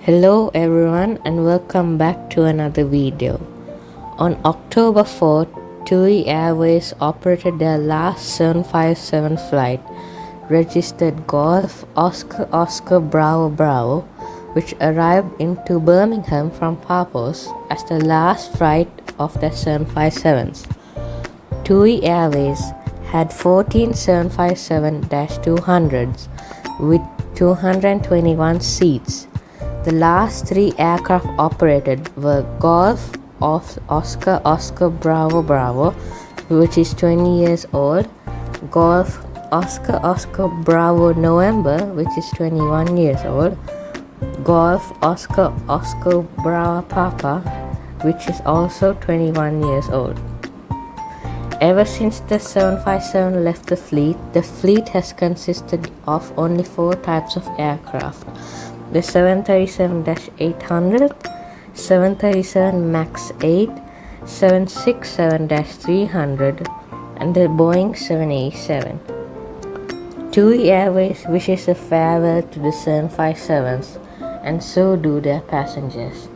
Hello everyone and welcome back to another video. On October 4th, TUI Airways operated their last 757 flight, registered Golf Oscar Oscar Bravo Bravo, which arrived into Birmingham from Paphos as the last flight of the 757s. TUI Airways had 14 757-200s with 221 seats. The last three aircraft operated were Golf Oscar Oscar Bravo Bravo, which is 20 years old, Golf Oscar Oscar Bravo November, which is 21 years old, Golf Oscar Oscar Bravo Papa, which is also 21 years old. Ever since the 757 left the fleet has consisted of only four types of aircraft: the 737-800, 737 MAX 8, 767-300, and the Boeing 787. TUI Airways wishes a farewell to the 757s, and so do their passengers.